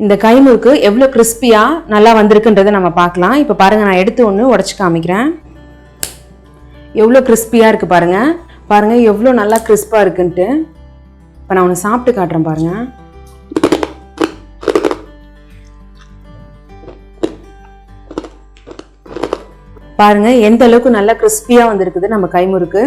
இந்த கை முறுக்கு எவ்வளோ கிறிஸ்பியாக நல்லா வந்திருக்குன்றதை நம்ம பார்க்கலாம். இப்போ பாருங்கள், நான் எடுத்து ஒன்று உடச்சி காமிக்கிறேன். எவ்வளோ கிறிஸ்பியாக இருக்குது பாருங்கள். பாருங்கள் எவ்வளோ நல்லா கிறிஸ்பாக இருக்குன்ட்டு. இப்போ நான் ஒன்று சாப்பிட்டு காட்டுறேன் பாருங்கள். பாருங்கள் எந்த அளவுக்கு நல்லா கிறிஸ்பியாக வந்திருக்குது நம்ம கை முறுக்கு.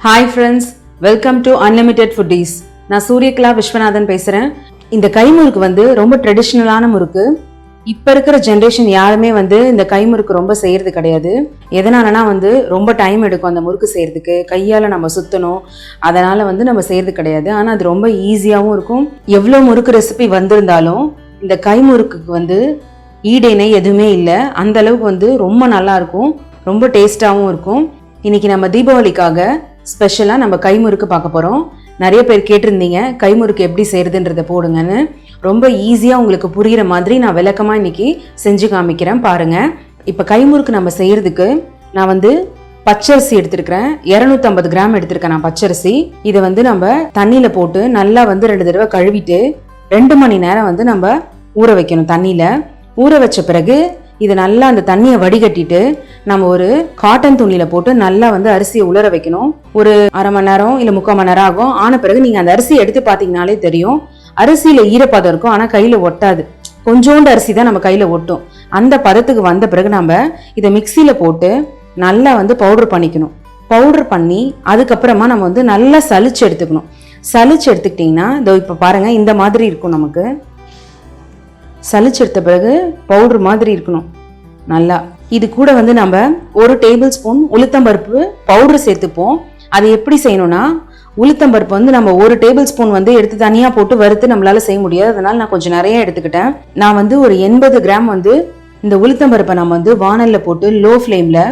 Hi friends, welcome to unlimited foodies. நான் சூரியகலா விஸ்வநாதன் பேசுகிறேன். இந்த கை முறுக்கு ரொம்ப ட்ரெடிஷ்னலான முறுக்கு. இப்போ இருக்கிற ஜென்ரேஷன் யாருமே இந்த கை முறுக்கு ரொம்ப செய்கிறது கிடையாது. எதனாலனா ரொம்ப டைம் எடுக்கும் அந்த முறுக்கு செய்கிறதுக்கு. கையால் நம்ம சுற்றணும், அதனால் நம்ம செய்கிறது கிடையாது. ஆனால் அது ரொம்ப ஈஸியாகவும் இருக்கும். எவ்வளோ முறுக்கு ரெசிபி வந்திருந்தாலும் இந்த கை முறுக்குக்கு ஈடேனை எதுவுமே இல்லை. அந்த அளவுக்கு ரொம்ப நல்லாயிருக்கும், ரொம்ப டேஸ்ட்டாகவும் இருக்கும். இன்னைக்கு நம்ம தீபாவளிக்காக ஸ்பெஷலாக நம்ம கை முறுக்கு பார்க்க போகிறோம். நிறைய பேர் கேட்டிருந்தீங்க கை முறுக்கு எப்படி செய்கிறதுன்றதை போடுங்கன்னு. ரொம்ப ஈஸியாக உங்களுக்கு புரிகிற மாதிரி நான் விளக்கமாக இன்னைக்கு செஞ்சு காமிக்கிறேன் பாருங்கள். இப்போ கை முறுக்கு நம்ம செய்கிறதுக்கு நான் பச்சரிசி எடுத்துருக்கிறேன். 250 கிராம் எடுத்திருக்கேன் நான் பச்சரிசி. இதை நம்ம தண்ணியில் போட்டு நல்லா 2 தடவை கழுவிட்டு 2 மணி நேரம் நம்ம ஊற வைக்கணும் தண்ணியில். ஊற வச்ச பிறகு இதை நல்லா அந்த தண்ணியை வடிகட்டிட்டு நம்ம ஒரு காட்டன் துணியில் போட்டு நல்லா அரிசியை உலர வைக்கணும். ஒரு அரை மணி நேரம் இல்லை 3/4 மணி நேரம் ஆகும். ஆன பிறகு நீங்கள் அந்த அரிசியை எடுத்து பார்த்தீங்கனாலே தெரியும், அரிசியில் ஈரப்பதம் இருக்கும், ஆனால் கையில் ஒட்டாது. கொஞ்சோண்டு அரிசி தான் நம்ம கையில் ஒட்டும். அந்த பதத்துக்கு வந்த பிறகு நம்ம இதை மிக்சியில் போட்டு நல்லா பவுடர் பண்ணிக்கணும். பவுடர் பண்ணி அதுக்கப்புறமா நம்ம நல்லா சலிச்சு எடுத்துக்கணும். சலிச்சு எடுத்துக்கிட்டிங்கன்னா இதோ இப்போ பாருங்கள் இந்த மாதிரி இருக்கும். நமக்கு சலிச்சு எடுத்த பிறகு பவுடர் மாதிரி இருக்கணும் நல்லா. இது கூட நம்ம 1 டேபிள் ஸ்பூன் உளுத்தம்பருப்பு பவுடர் சேர்த்துப்போம். அது எப்படி செய்யணும்னா, உளுத்தம்பருப்பு நம்ம 1 டேபிள் ஸ்பூன் எடுத்து தனியாக போட்டு வறுத்து நம்மளால செய்ய முடியாது. அதனால நான் கொஞ்சம் நிறைய எடுத்துக்கிட்டேன். நான் ஒரு 80 கிராம் இந்த உளுத்தம்பருப்பை நம்ம வானல்ல போட்டு லோ ஃப்ளேமில்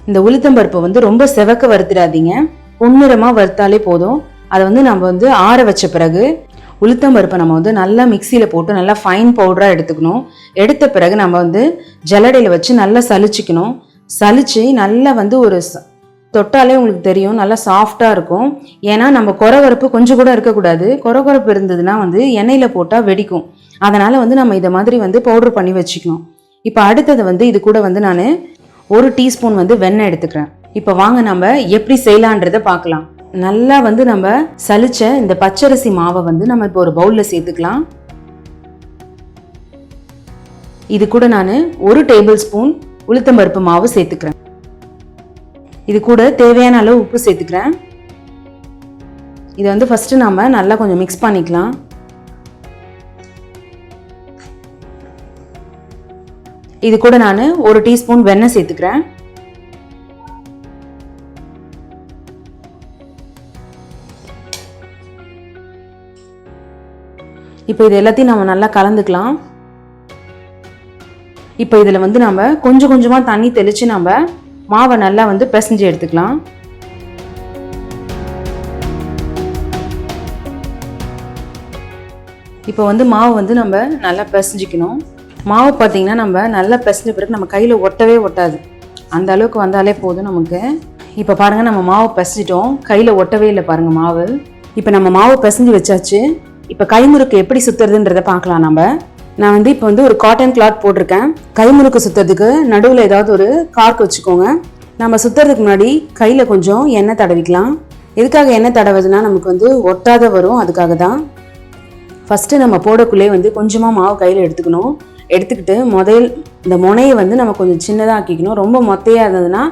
இந்த உளுத்தம்பருப்பை ரொம்ப செவக்க வறுத்துடாதீங்க, பொன்னிறமாக வறுத்தாலே போதும். அதை நம்ம ஆற வச்ச பிறகு உளுத்தம்பருப்பை நம்ம நல்லா மிக்சியில் போட்டு நல்லா ஃபைன் பவுடராக எடுத்துக்கணும். எடுத்த பிறகு நம்ம ஜல்லடையில் வச்சு நல்லா சலிச்சுக்கணும். சலிச்சு நல்லா ஒரு தொட்டாலே உங்களுக்கு தெரியும், நல்லா சாஃப்டாக இருக்கும். ஏன்னா நம்ம கொரகொரப்பு கொஞ்சம் கூட இருக்கக்கூடாது. கொரகொரப்பு இருந்ததுன்னா எண்ணெயில் போட்டால் வெடிக்கும். அதனால் நம்ம இதை மாதிரி பவுடர் பண்ணி வச்சுக்கணும். இப்போ அடுத்தது இது கூட நான் 1 டீஸ்பூன் வெண்ணெய் எடுத்துக்கிறேன். இப்போ வாங்க நம்ம எப்படி செய்யலான்றதை பார்க்கலாம். நல்லா நம்ம சலிச்ச இந்த பச்சரிசி மாவை நம்ம இப்போ ஒரு பவுலில் சேர்த்துக்கலாம். இது கூட நான் 1 டேபிள் ஸ்பூன் உளுத்தம்பருப்பு மாவு சேர்த்துக்கிறேன். இது கூட தேவையான அளவு உப்பு சேர்த்துக்கிறேன். இதை ஃபர்ஸ்ட் நம்ம நல்லா கொஞ்சம் மிக்ஸ் பண்ணிக்கலாம். இது கூட நான் 1 டீஸ்பூன் வெண்ணெய் சேர்த்துக்கிறேன். இப்போ இது எல்லாத்தையும் நம்ம நல்லா கலந்துக்கலாம். இப்போ இதில் நம்ம கொஞ்சம் கொஞ்சமாக தண்ணி தெளித்து நம்ம மாவை நல்லா பிசைஞ்சு எடுத்துக்கலாம். இப்போ மாவு நம்ம நல்லா பிசைஞ்சிக்கணும். மாவு பார்த்திங்கன்னா நம்ம நல்லா பிசைஞ்ச பிறகு நம்ம கையில் ஒட்டவே ஒட்டாது. அந்த அளவுக்கு வந்தாலே போதும் நமக்கு. இப்போ பாருங்கள், நம்ம மாவு பிசைஞ்சிட்டோம், கையில் ஒட்டவே இல்லை பாருங்கள் மாவு. இப்போ நம்ம மாவு பிசைஞ்சு வச்சாச்சு. இப்போ கைமுறுக்கு எப்படி சுற்றுறதுன்றதை பார்க்கலாம். நான் இப்போ ஒரு காட்டன் கிளாத் போட்டிருக்கேன். கைமுறுக்கு சுற்றுறதுக்கு நடுவில் ஏதாவது ஒரு கார்க் வச்சுக்கோங்க. நம்ம சுற்றுறதுக்கு முன்னாடி கையில் கொஞ்சம் எண்ணெய் தடவிக்கலாம். எதுக்காக எண்ணெய் தடவுதுன்னா நமக்கு ஒட்டாத வரும், அதுக்காக தான். ஃபஸ்ட்டு நம்ம போடக்குள்ளே கொஞ்சமாக மாவு கையில் எடுத்துக்கணும். எடுத்துக்கிட்டு இந்த முனையை நம்ம கொஞ்சம் சின்னதாக ஆக்கிக்கணும். ரொம்ப மொத்தையாக இருந்ததுன்னா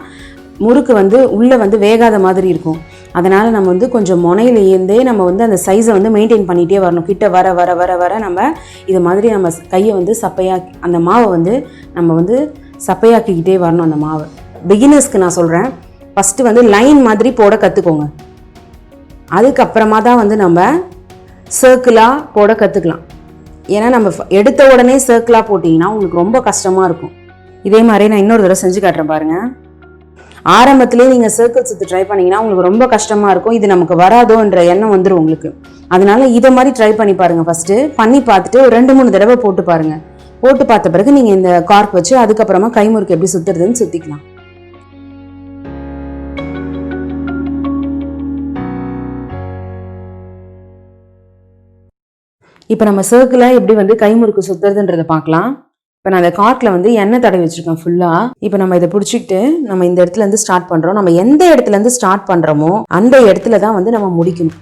முறுக்கு உள்ளே வேகாத மாதிரி இருக்கும். அதனால் நம்ம கொஞ்சம் முனையிலேருந்தே நம்ம அந்த சைஸை மெயின்டைன் பண்ணிகிட்டே வரணும். கிட்ட வர வர வர வர நம்ம இது மாதிரி நம்ம கையை சப்பையாக்கி அந்த மாவை நம்ம சப்பையாக்கிக்கிட்டே வரணும். அந்த மாவை பிகினர்ஸ்க்கு நான் சொல்கிறேன், ஃபஸ்ட்டு லைன் மாதிரி போட கற்றுக்கோங்க. அதுக்கப்புறமா தான் நம்ம சர்க்கிளாக போட கற்றுக்கலாம். ஏன்னா நம்ம எடுத்த உடனே சர்க்கிளாக போட்டிங்கன்னா உங்களுக்கு ரொம்ப கஷ்டமாக இருக்கும். இதே மாதிரி நான் இன்னொரு தடவை செஞ்சு காட்டுறேன் பாருங்கள். ஆரம்பத்திலே நீங்கள் சர்க்கிள் சுற்று ட்ரை பண்ணிங்கன்னா உங்களுக்கு ரொம்ப கஷ்டமாக இருக்கும். இது நமக்கு வராதோன்ற எண்ணம் வந்துடும் உங்களுக்கு. அதனால இதை மாதிரி ட்ரை பண்ணி பாருங்கள். ஃபஸ்ட்டு பண்ணி பார்த்துட்டு ஒரு 2-3 தடவை போட்டு பாருங்கள். போட்டு பார்த்த பிறகு நீங்கள் இந்த கார்க் வச்சு அதுக்கப்புறமா கைமுறுக்கு எப்படி சுற்றுறதுன்னு சுற்றிக்கலாம். இப்போ நம்ம சர்க்கிளாக எப்படி வந்து கை முறுக்கு சுற்றுறதுன்றதை பார்க்கலாம். இப்போ நான் அந்த கார்க்கில் வந்து எண்ணெய் தடவி வச்சுருக்கேன் ஃபுல்லாக. இப்போ நம்ம இதை பிடிச்சிக்கிட்டு நம்ம இந்த இடத்துலேருந்து ஸ்டார்ட் பண்ணுறோம். நம்ம எந்த இடத்துலேருந்து ஸ்டார்ட் பண்ணுறோமோ அந்த இடத்துல தான் வந்து நம்ம முடிக்கணும்.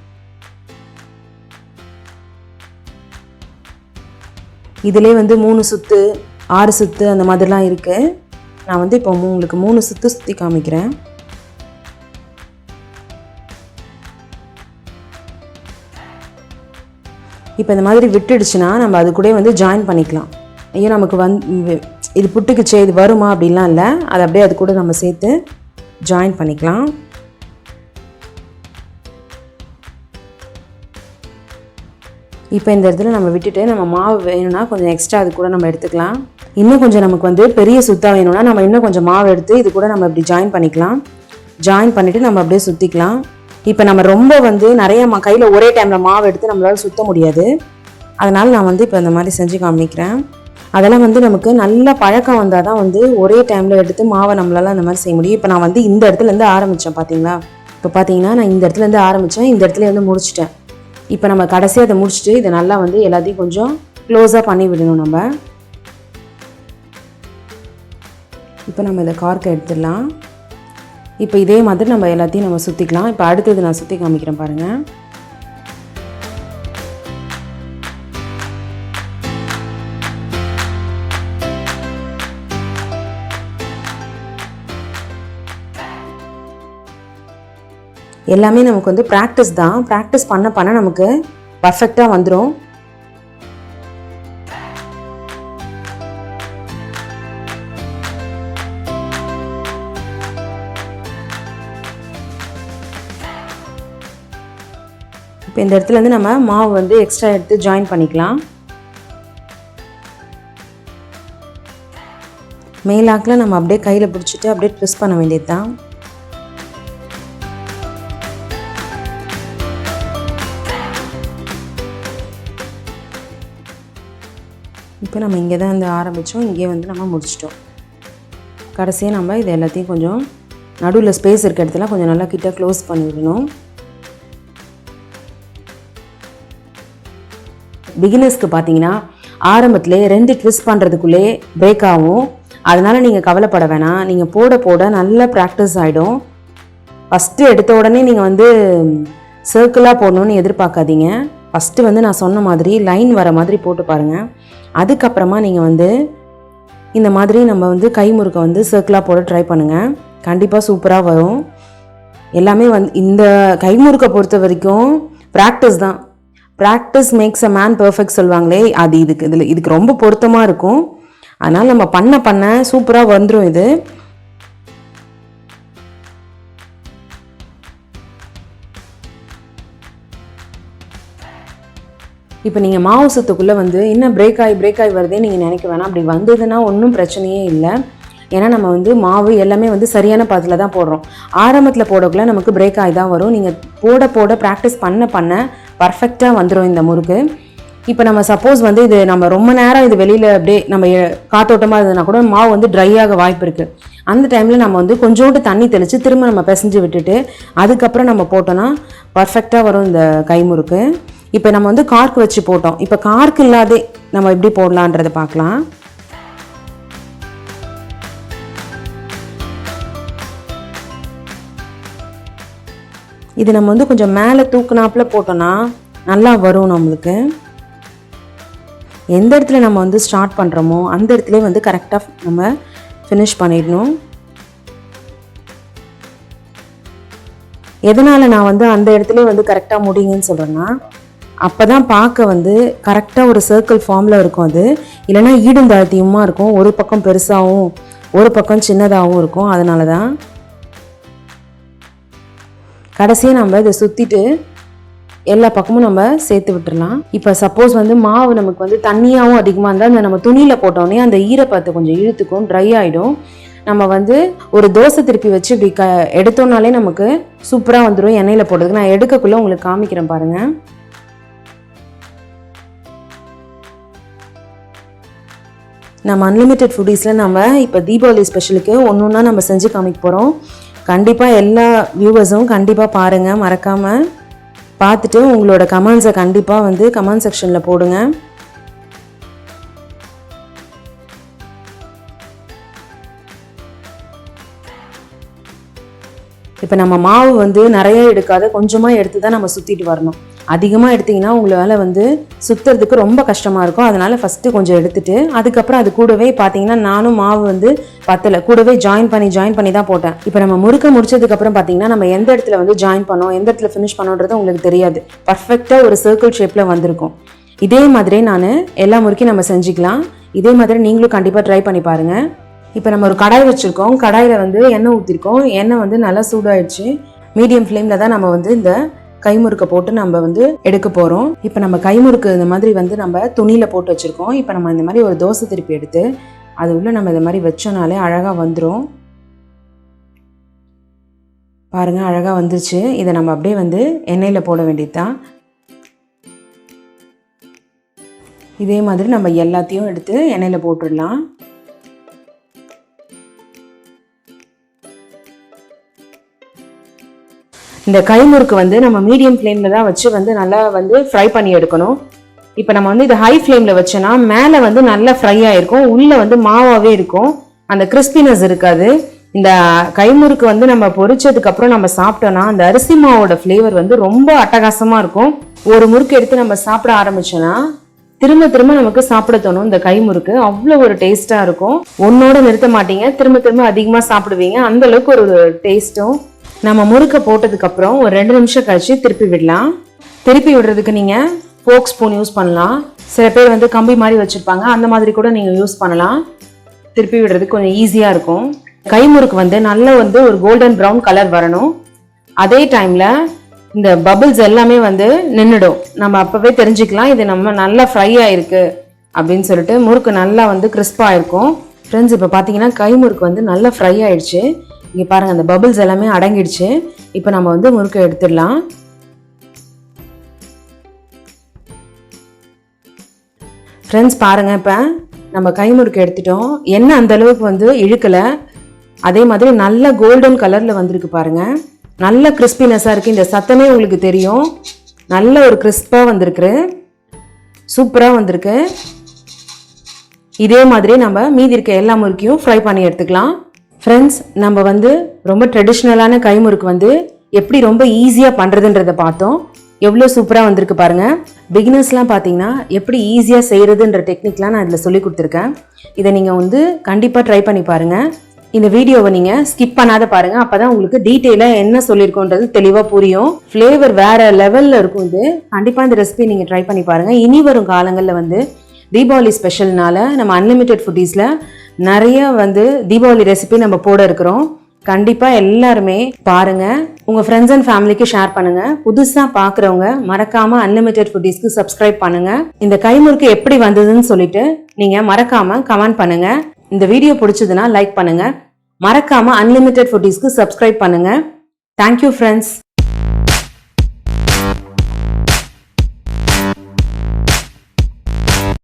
இதிலே வந்து 3 சுற்று 6 சுற்று அந்த மாதிரிலாம் இருக்குது. நான் வந்து இப்போ உங்களுக்கு 3 சுற்று சுற்றி காமிக்கிறேன். இப்போ இந்த மாதிரி விட்டுடுச்சுன்னா நம்ம அது கூட வந்து ஜாயின் பண்ணிக்கலாம். ஐயோ நமக்கு இது புட்டுக்குச்சே இது வருமா அப்படின்லாம் இல்லை, அது அப்படியே அது கூட நம்ம சேர்த்து ஜாயின் பண்ணிக்கலாம். இப்போ இந்த இடத்துல நம்ம விட்டுட்டு நம்ம மாவு வேணும்னா கொஞ்சம் எக்ஸ்ட்ரா அது கூட நம்ம எடுத்துக்கலாம். இன்னும் கொஞ்சம் நமக்கு வந்து பெரிய சுத்தா வேணும்னா நம்ம இன்னும் கொஞ்சம் மாவு எடுத்து இது கூட நம்ம இப்படி ஜாயின் பண்ணிக்கலாம். ஜாயின் பண்ணிவிட்டு நம்ம அப்படியே சுற்றிக்கலாம். இப்போ நம்ம ரொம்ப வந்து நிறைய கையில் ஒரே டைமில் மாவு எடுத்து நம்மளால் சுற்ற முடியாது. அதனால் நான் வந்து இப்போ இந்த மாதிரி செஞ்சு காமிக்கிறேன். அதெல்லாம் வந்து நமக்கு நல்ல பழக்கம் வந்தால் தான் வந்து ஒரே டைமில் எடுத்து மாவை நம்மளால் அந்த மாதிரி செய்ய முடியும். இப்போ நான் வந்து இந்த இடத்துலேருந்து ஆரம்பித்தேன் பார்த்தீங்களா. இப்போ பார்த்தீங்கன்னா நான் இந்த இடத்துலேருந்து ஆரம்பித்தேன், இந்த இடத்துல வந்து முடிச்சிட்டேன். இப்போ நம்ம கடைசியாக அதை முடிச்சுட்டு இதை நல்லா வந்து எல்லாத்தையும் கொஞ்சம் க்ளோஸாக பண்ணி விடணும் நம்ம. இப்போ நம்ம இதை கார்க்கை எடுத்துடலாம். இப்போ இதே மாதிரி நம்ம எல்லாத்தையும் நம்ம சுற்றிக்கலாம். இப்போ அடுத்தது நான் சுற்றி காமிக்கிறேன் பாருங்கள். எல்லாமே நமக்கு வந்து ப்ராக்டிஸ் தான். ப்ராக்டிஸ் பண்ண பண்ண நமக்கு பர்ஃபெக்டாக வந்துடும். இப்போ இந்த இடத்துல வந்து நம்ம மாவு வந்து எக்ஸ்ட்ரா எடுத்து ஜாயின் பண்ணிக்கலாம். மேலாக்கில் நம்ம அப்படியே கையில் பிடிச்சிட்டு அப்படியே ட்விஸ்ட் பண்ண வேண்டியது தான். இப்போ நம்ம இங்கே தான் வந்து ஆரம்பித்தோம், இங்கே வந்து நம்ம முடிச்சிட்டோம். கடைசியாக நம்ம இது எல்லாத்தையும் கொஞ்சம் நடுவில் ஸ்பேஸ் இருக்க இடத்துல கொஞ்சம் நல்லா கிட்ட க்ளோஸ் பண்ணிவிடணும். பிகினர்ஸ்க்கு பார்த்தீங்கன்னா ஆரம்பத்திலே 2 ட்விஸ்ட் பண்ணுறதுக்குள்ளே பிரேக் ஆகும். அதனால் நீங்கள் கவலைப்பட வேணாம். நீங்கள் போட போட நல்ல ப்ராக்டிஸ் ஆகிடும். ஃபஸ்ட்டு எடுத்த உடனே நீங்கள் வந்து சர்க்கிளாக போடணுன்னு எதிர்பார்க்காதீங்க. ஃபஸ்ட்டு வந்து நான் சொன்ன மாதிரி லைன் வர மாதிரி போட்டு பாருங்கள். அதுக்கப்புறமா நீங்கள் வந்து இந்த மாதிரி நம்ம வந்து கை முறுக்கை வந்து சர்க்கிளாக போட ட்ரை பண்ணுங்கள். கண்டிப்பாக சூப்பராக வரும். எல்லாமே வந்து இந்த கை முறுக்கை பொறுத்த வரைக்கும் ப்ராக்டிஸ் தான். Practice makes a man perfect சொல்லுவாங்களே, அது இதுக்கு ரொம்ப பொருத்தமாக இருக்கும். அதனால் நம்ம பண்ண பண்ண சூப்பராக வந்துடும் இது. இப்போ நீங்கள் மாவு சுத்துக்குள்ளே வந்து இன்னும் பிரேக் ஆகி வருதே நீங்கள் நினைக்க வேணாம். அப்படி வந்ததுன்னா ஒன்றும் பிரச்சனையே இல்லை. ஏன்னா நம்ம வந்து மாவு எல்லாமே வந்து சரியான பாத்தில் தான் போடுறோம். ஆரம்பத்தில் போடக்குள்ள நமக்கு பிரேக் ஆகி தான் வரும். நீங்கள் போட போட ப்ராக்டிஸ் பண்ண பண்ண பர்ஃபெக்டாக வந்துடும் இந்த முறுக்கு. இப்போ நம்ம சப்போஸ் வந்து இது நம்ம ரொம்ப நேரம் இது வெளியில் அப்படியே நம்ம காத்தோட்டமாக இருந்ததுன்னா கூட மாவு வந்து ட்ரை ஆக வாய்ப்பு இருக்குது. அந்த டைமில் நம்ம வந்து கொஞ்சோண்டு தண்ணி தெளித்து திரும்ப நம்ம பிசைஞ்சு விட்டுட்டு அதுக்கப்புறம் நம்ம போட்டோன்னா பர்ஃபெக்டாக வரும் இந்த கை முறுக்கு. இப்போ நம்ம வந்து கார்க் வச்சு போட்டோம். இப்போ கார்க் இல்லாதே நம்ம எப்படி போடலான்றதை பார்க்கலாம். இது நம்ம வந்து கொஞ்சம் மேலே தூக்குனாப்பில் போட்டோன்னா நல்லா வரும் நம்மளுக்கு. எந்த இடத்துல நம்ம வந்து ஸ்டார்ட் பண்ணுறோமோ அந்த இடத்துல வந்து கரெக்டாக நம்ம ஃபினிஷ் பண்ணிடணும். எதனால் நான் வந்து அந்த இடத்துல வந்து கரெக்டாக முடியுங்கன்னு சொல்கிறேன்னா, அப்போ தான் பார்க்க வந்து கரெக்டாக ஒரு சர்க்கிள் ஃபார்மில் இருக்கும். அது இல்லைன்னா ஈடும் தாழ்த்தியுமா இருக்கும். ஒரு பக்கம் பெருசாகவும் ஒரு பக்கம் சின்னதாகவும் இருக்கும். அதனால தான் கடைசியாக நம்ம இதை சுற்றிட்டு எல்லா பக்கமும் நம்ம சேர்த்து விட்டுடலாம். இப்போ சப்போஸ் வந்து மாவு நமக்கு வந்து தண்ணியாகவும் அதிகமாக இருந்தால் அந்த நம்ம துணியில் போட்டோன்னே அந்த ஈரப்பத்தை கொஞ்சம் இழுத்துக்கும், ட்ரை ஆகிடும். நம்ம வந்து ஒரு தோசை திருப்பி வச்சு இப்படி எடுத்தோம்னாலே நமக்கு சூப்பராக வந்துடும் எண்ணெயில் போடுறதுக்கு. நான் எடுக்கக்குள்ளே உங்களுக்கு காமிக்கிறேன் பாருங்கள். நம்ம அன்லிமிட்டெட் ஃபுட்டீஸில் நம்ம இப்போ தீபாவளி ஸ்பெஷலுக்கு ஒன்று ஒன்றா நம்ம செஞ்சு காமிக்க போகிறோம். கண்டிப்பாக எல்லா வியூவர்ஸும் கண்டிப்பாக பாருங்கள் மறக்காமல். பார்த்துட்டு உங்களோட கமெண்ட்ஸை கண்டிப்பாக வந்து கமெண்ட் செக்ஷனில் போடுங்க. இப்போ நம்ம மாவு வந்து நிறைய எடுக்காத கொஞ்சமாக எடுத்து தான் நம்ம சுற்றிட்டு வரணும். அதிகமாக எடுத்திங்கன்னா உங்களால் வந்து சுற்றுறதுக்கு ரொம்ப கஷ்டமாக இருக்கும். அதனால் ஃபஸ்ட்டு கொஞ்சம் எடுத்துகிட்டு அதுக்கப்புறம் அது கூடவே பார்த்தீங்கன்னா நானும் மாவு வந்து பத்தலை, கூடவே ஜாயின் பண்ணி தான் போட்டேன். இப்போ நம்ம முறுக்க முடிச்சதுக்கப்புறம் பார்த்தீங்கன்னா நம்ம எந்த இடத்துல வந்து ஜாயின் பண்ணோம், எந்த இடத்துல ஃபினிஷ் பண்ணோன்றது உங்களுக்கு தெரியாது. பர்ஃபெக்டாக ஒரு சர்க்கிள் ஷேப்பில் வந்திருக்கும். இதே மாதிரி நான் எல்லா முறுக்கையும் நம்ம செஞ்சுக்கலாம். இதே மாதிரி நீங்களும் கண்டிப்பாக ட்ரை பண்ணி பாருங்கள். இப்போ நம்ம ஒரு கடாய் வச்சுருக்கோம். கடாயில் வந்து எண்ணெய் ஊற்றிருக்கோம். எண்ணெய் வந்து நல்லா சூடாயிடுச்சு. மீடியம் ஃப்ளேமில் தான் நம்ம வந்து இந்த கைமுறுக்கை போட்டு நம்ம வந்து எடுக்க போகிறோம். இப்போ நம்ம கைமுறுக்கு இந்த மாதிரி வந்து நம்ம துணியில் போட்டு வச்சுருக்கோம். இப்போ நம்ம இந்த மாதிரி ஒரு தோசை திருப்பி எடுத்து அது உள்ள நம்ம இந்த மாதிரி வச்சோனாலே அழகாக வந்துடும். பாருங்கள், அழகாக வந்துருச்சு. இதை நம்ம அப்படியே வந்து எண்ணெயில் போட வேண்டியது தான். இதே மாதிரி நம்ம எல்லாத்தையும் எடுத்து எண்ணெயில் போட்டுடலாம். இந்த கைமுறுக்கு வந்து நம்ம மீடியம் ஃப்ளேமில் தான் வச்சு வந்து நல்லா வந்து ஃப்ரை பண்ணி எடுக்கணும். இப்போ நம்ம வந்து இது ஹை ஃப்ளேமில் வச்சோன்னா மேலே வந்து நல்லா ஃப்ரை ஆகிருக்கும், உள்ளே வந்து மாவாகவே இருக்கும், அந்த கிறிஸ்பினஸ் இருக்காது. இந்த கைமுறுக்கு வந்து நம்ம பொரிச்சதுக்கப்புறம் நம்ம சாப்பிட்டோன்னா அந்த அரிசி மாவோட ஃப்ளேவர் வந்து ரொம்ப அட்டகாசமாக இருக்கும். ஒரு முறுக்கு எடுத்து நம்ம சாப்பிட ஆரம்பிச்சோன்னா திரும்ப திரும்ப நமக்கு சாப்பிட தோணும். இந்த கைமுறுக்கு அவ்வளோ ஒரு டேஸ்ட்டாக இருக்கும். ஒன்னோட நிறுத்த மாட்டீங்க, திரும்ப திரும்ப அதிகமாக சாப்பிடுவீங்க. அந்த அளவுக்கு ஒரு டேஸ்ட்டும். நம்ம முறுக்க போட்டதுக்கப்புறம் ஒரு 2 நிமிஷம் கழிச்சு திருப்பி விடலாம். திருப்பி விடுறதுக்கு நீங்கள் ஃபோக் ஸ்பூன் யூஸ் பண்ணலாம். சில பேர் வந்து கம்பி மாதிரி வச்சுருப்பாங்க, அந்த மாதிரி கூட நீங்கள் யூஸ் பண்ணலாம். திருப்பி விடுறதுக்கு கொஞ்சம் ஈஸியாக இருக்கும். கைமுறுக்கு வந்து நல்லா வந்து ஒரு கோல்டன் ப்ரௌன் கலர் வரணும். அதே டைமில் இந்த பபிள்ஸ் எல்லாமே வந்து நின்றுடும். நம்ம அப்போவே தெரிஞ்சுக்கலாம் இது நம்ம நல்லா ஃப்ரை ஆகிருக்கு அப்படின்னு சொல்லிட்டு. முறுக்கு நல்லா வந்து கிறிஸ்பாக இருக்கும். ஃப்ரெண்ட்ஸ், இப்போ பார்த்தீங்கன்னா கைமுறுக்கு வந்து நல்லா ஃப்ரை ஆயிடுச்சு. இங்கே பாருங்கள், அந்த பபிள்ஸ் எல்லாமே அடங்கிடுச்சு. இப்போ நம்ம வந்து முறுக்கை எடுத்துடலாம். ஃப்ரெண்ட்ஸ் பாருங்கள், இப்போ நம்ம கைமுறுக்கு எடுத்துட்டோம். எண்ணெய் அந்த அளவுக்கு வந்து இழுக்கலை. அதே மாதிரி நல்ல கோல்டன் கலரில் வந்திருக்கு பாருங்கள். நல்ல கிறிஸ்பினஸாக இருக்குது. இந்த சத்தமே உங்களுக்கு தெரியும். நல்ல ஒரு கிறிஸ்பாக வந்திருக்கு, சூப்பராக வந்திருக்கு. இதே மாதிரி நம்ம மீதி இருக்க எல்லா முறுக்கையும் ஃப்ரை பண்ணி எடுத்துக்கலாம். ஃப்ரெண்ட்ஸ், நம்ம வந்து ரொம்ப ட்ரெடிஷ்னலான கைமுறுக்கு வந்து எப்படி ரொம்ப ஈஸியாக பண்ணுறதுன்றதை பார்த்தோம். எவ்வளோ சூப்பராக வந்திருக்கு பாருங்கள். பிகினர்ஸ்லாம் பார்த்தீங்கன்னா எப்படி ஈஸியாக செய்கிறதுன்ற டெக்னிக்லாம் நான் இதில் சொல்லி கொடுத்துருக்கேன். இதை நீங்கள் வந்து கண்டிப்பாக ட்ரை பண்ணி பாருங்கள். இந்த வீடியோவை நீங்கள் ஸ்கிப் பண்ணாத பாருங்கள். அப்போ தான் உங்களுக்கு டீட்டெயிலாக என்ன சொல்லியிருக்கோன்றது தெளிவாக புரியும். ஃப்ளேவர் வேறு லெவலில் இருக்கும். இது கண்டிப்பாக இந்த ரெசிபி நீங்கள் ட்ரை பண்ணி பாருங்கள். இனி வரும் காலங்களில் வந்து தீபாவளி ஸ்பெஷல்னால நம்ம அன்லிமிட்டெட் ஃபுட்டீஸில் நிறைய வந்து தீபாவளி ரெசிபி நம்ம போட இருக்கிறோம். கண்டிப்பாக எல்லாருமே பாருங்கள், உங்கள் ஃப்ரெண்ட்ஸ் அண்ட் ஃபேமிலிக்கு ஷேர் பண்ணுங்கள். புதுசாக பார்க்குறவங்க மறக்காமல் அன்லிமிட்டெட் ஃபுட்டீஸ்க்கு சப்ஸ்கிரைப் பண்ணுங்கள். இந்த கைமுறுக்கு எப்படி வந்ததுன்னு சொல்லிட்டு நீங்கள் மறக்காமல் கமெண்ட் பண்ணுங்கள். இந்த வீடியோ பிடிச்சதுன்னா லைக் பண்ணுங்கள். மறக்காமல் அன்லிமிட்டெட் ஃபுட்டீஸ்க்கு சப்ஸ்கிரைப் பண்ணுங்கள். Thank you friends.